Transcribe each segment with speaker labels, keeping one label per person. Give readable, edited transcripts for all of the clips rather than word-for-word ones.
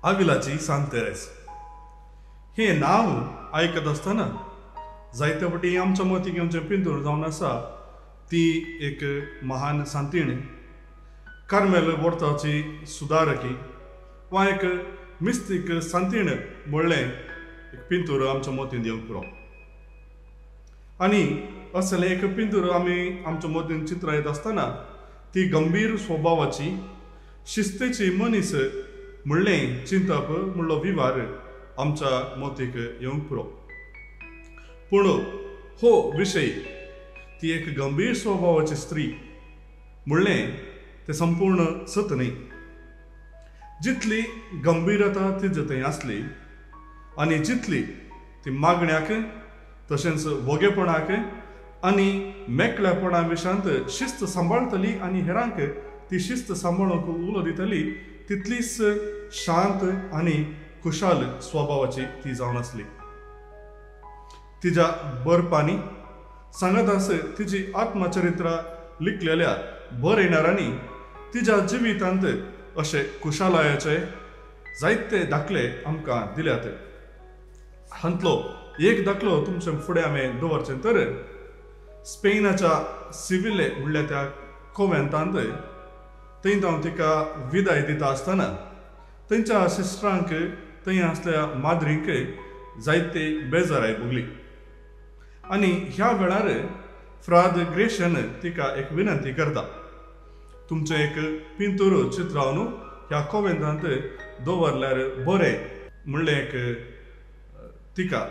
Speaker 1: आविलाची सांत तेरेस हे नाव आयकत आसतना जायते फावटी आमच्या मतीक येवचें पिंतूर जावन आसा ती एक महान सांतीण कार्मेल वर्ताची सुदारकी वा एक मिस्तीक सांतीण म्हणलें एक पिंतूर आमच्या मतीन येवंक पुरो आनी असलें एक पिंतूर आमी आमच्या मतीन चित्रायत आसतना ती गंभीर स्वभावाची शिस्तेची मनीस म्हणलें चिंतप म्हणलो विवार आमच्या मतीक येवंक पुरो पूण हो विशय ती एक गंभीर स्वभावाची स्त्री म्हणलें तें संपूर्ण सत न्ही जितली गंभीरता तिजे थंय आसली आनी जितली ती मागण्याक तशेंच वगेपणाक आनी मेकळेपणा विशांत शिस्त सांबाळटली आनी हेरांक ती शिस्त सांबाळूंक उलो दितली तितलीच शांत आनी खुशाल स्वभावाची ती जावन आसली तिच्या बरपांनी सांगत आस तिची आत्मचरित्रां लिखलेल्या भर येणाऱ्यांनी तिच्या जिवितांत अशे खुशालायाचे जायते दाखले आमकां दिल्यात हांतलो एक दाखलो तुमचे फुडें हांवें दवरचें तर स्पेनाच्या सिविले म्हणल्या त्या कोवेंतांत थंय हांव तिका विदाय दिता आसतना थंयच्या सिस्टरांक थंय आसल्या माद्रींक जायते बेजाराय भोगली आनी ह्या वेळार फ्राद ग्रेशन तिका एक विनंती करता तुमचें एक पिंतूर चित्रावन ह्या कोवेंतांत दवरल्यार बरें म्हणलें एक तिका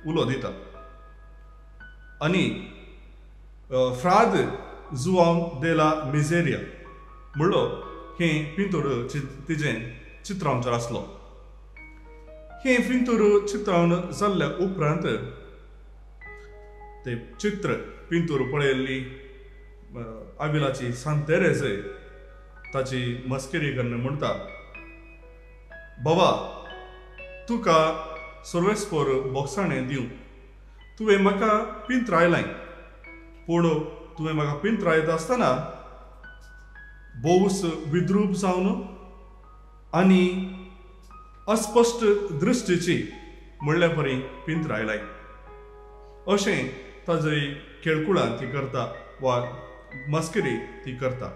Speaker 1: उलो दिता आनी फ्राद जुआंव देला मिझेरिया म्हणलो हें पिंतूर तिजें चित्रांचेर आसलो हें पिंतूर चित्रावन जाल्ल्या उपरांत तें चित्र पिंतूर पळयल्ली आविलाची सांत तेरेस ताची मस्करी करन म्हणटा बाबा तुका सर्वेस्पर बोगसाणें दिवं तुवें म्हाका पिंत्रायलाय पूण तुवें म्हाका पिंत्रायता आसतना भोवूस विद्रूप जावन आनी अस्पश्ट दृश्टीची म्हणल्या परी पिंत्रायलाय अशें ताजी खेळकुळां ती करता वा मस्करी ती करता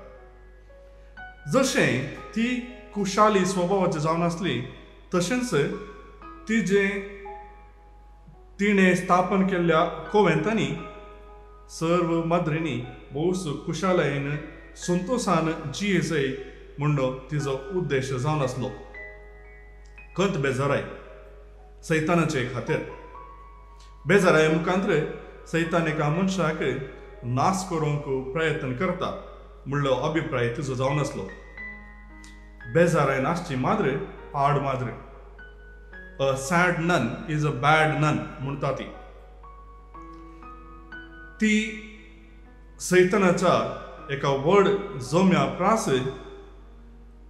Speaker 1: जशें ती खुशाली स्वभावाची जावन आसली तशेंच तिणें स्थापन केल्ल्या कोवेंतांनी सर्व माद्रींनी भोवूस खुशालयेन संतोषान जियेजय म्हणलो तिजो उद्देश जावन आसलो खंत बेजाराय सैतानाचे खातीर बेजाराय मुखांत्र सैतान एका मनशाक नाश करूंक प्रयत्न करता म्हणलो अभिप्राय तिजो जावन आसलो बेजाराय नाशची माद्र आड माद्र a sad nun is a bad nun म्हणटा ती सैतानाच्या एका व्हड जम्या प्रास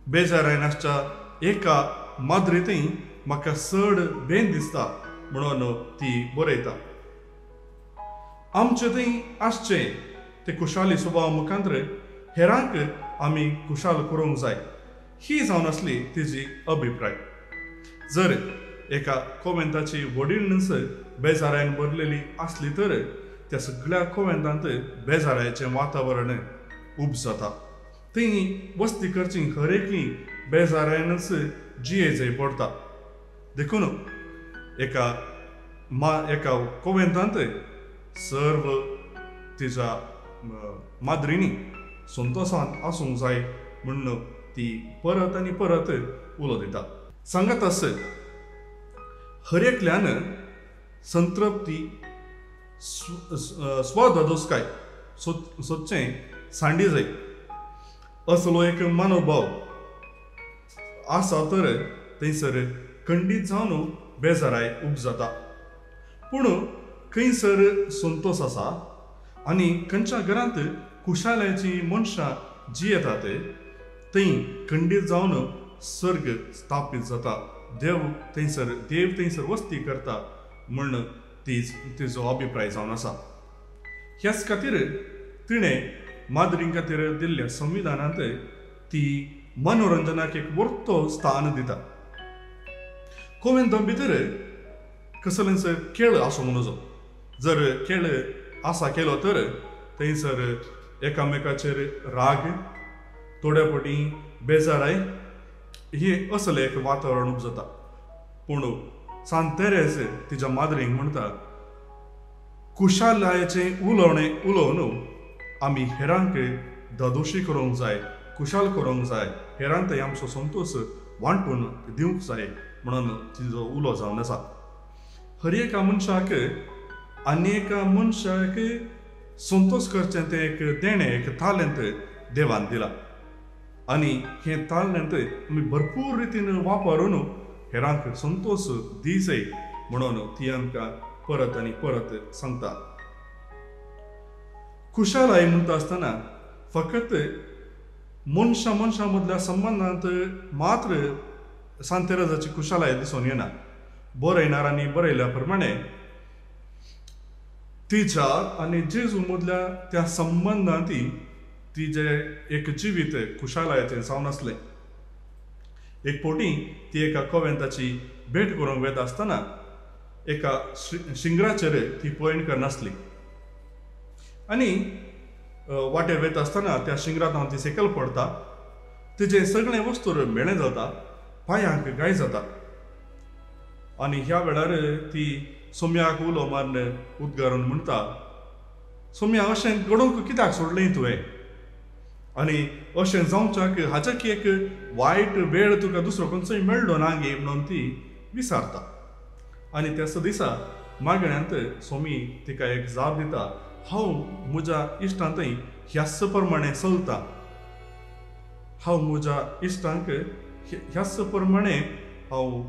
Speaker 1: बेजाराय नाशच्या एका माद्रींतय म्हाका चड बेन दिसता म्हणून ती बरयता आमचे थंय आसचें ते खुशाली स्वभावा मुखांत्र हेरांक आमी खुशाल करूंक जाय ही जावन आसली तिजी अभिप्राय जर एका कोवेंताची वडीलनस बेजारायन भरलेली आसली तर त्या सगळ्या कोवेंतांत बेजारायेचें वातावरण उब जाता थंय वस्ती करची हर एकली बेजारायनच जियेजय पडटा देखून एका कोवेंतांत सर्व तिच्या माद्रींनी संतोषान आसूंक जाय म्हणून ती परत आनी परत उलो दिता सांगत आस हर एकल्यान संतृप्ती स्वधदोसकाय सोदचें सांडी जाय असलो एक मनोभाव आसा तर थंयसर खंडीत जावन बेजाराय उब जाता पूण खंयसर संतोष आसा आनी खंयच्या घरांत खुशालायची मनशां जियेतात थंय खंडीत जावन सर्ग स्थापीत जाता देव थंयसर वस्ती करता म्हण तिजो अभिप्राय जावन आसा ह्याच खातीर तिणें माद्रीं खातीर दिल्ल्या संविधानांत ती मनोरंजनाक एक व्हडतो स्थान दिता कोविंद भितर कसलेंच खेळ आसूंक नजो. जर खेळ आसा केलो तर थंयसर एकामेकाचेर राग, थोड्या फावटी बेजाराय ही असलें एक वातावरण उपजता. पूण सांत तेरेस तिच्या माद्रीक म्हणटा, कुशालायेचें उलोवन आमी हेरांक दोशी करूंक जाय, कुशाल करूंक जाय, हेरांत आमचो संतोश वांटून दिवंक जाय म्हणून तिजो उलो जावन आसा. हर एका मनशाक आनी एका मनशाक संतोश करचें तें एक देणें, एक तालंत देवान दिला. आनी हें तालंत आमी भरपूर रितीन वापरून हेरांक संतोश दिसय म्हणून ती आमकां परत आनी परत सांगता. कुशालाय म्हणटा आसतना फकत मनशा मदल्या संबंदांत मात्र सांत तेरेसाची कुशालाय दिसून येना. बरयणाऱ्यांनी बरयल्या प्रमाणे तिच्या आनी जेजू मदल्या त्या संबंदांत तिजें एक जिवीत कुशालायेचें जावन आसलें. एक फावटी ती एका कॉवेंताची भेट करूंक वता आसतना एका शिंगराचेर ती पॉयंट करनासली. आनी वाटेर वता आसतना त्या शिंगरांत हांव ती सकयल पडटा. तिजें सगळें वस्तूर मेळें जाता, पांयांक गाय जाता. आनी ह्या वेळार ती सोम्याक उलो मारून उद्गारून म्हणटा, सोम्या अशें घडोवंक कित्याक सोडलें तुवें? आनी अशें जावच्याक हाच्याक एक वायट वेळ तुका दुसरो खंयचोय मेळ्ळो ना गे म्हणून ती विचारता. आनी त्याच दिसा मागण्यांत सोमी तिका एक जाप दिता, हांव म्हज्या इश्टांतय ह्याच प्रमाणे चलतां, हांव म्हज्या इश्टांक ह्याच प्रमाणे हांव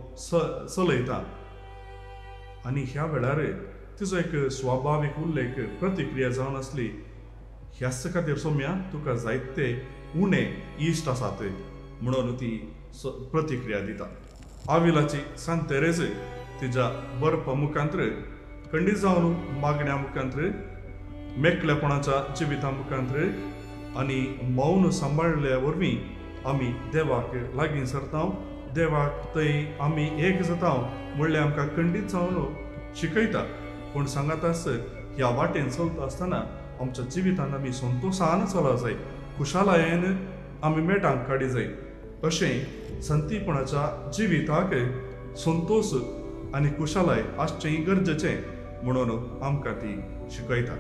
Speaker 1: चलयतां. आनी ह्या वेळार तिजो एक स्वाभावीक उल्लेख प्रतिक्रिया जावन आसली, ह्याच खातीर सोम्या तुका जायते उणे इश्ट आसात म्हणून ती प्रतिक्रिया दिता. आविलाची सांत तेरेस तिच्या बरपा मुखांत्र, खंडीत जावन मागण्या मुखांत्र, मेकळेपणाच्या जिविता मुखांत्र आनी मौन सांबाळल्या वरवीं आमी देवाक लागीं सरता. देवाक थंय आमी एक जाता म्हणलें आमकां खंडीत जावन शिकयता. पूण सांगातास ह्या वाटेन चलता आसतना आमच्या जिवितांत आमी संतोशान चलूंक जाय, कुशालायेन आमी मेटांक काडी जाय. अशें संतीपणाच्या जिविताक संतोश आनी कुशालाय आसचें गरजेचें म्हणून आमकां ती शिकयता.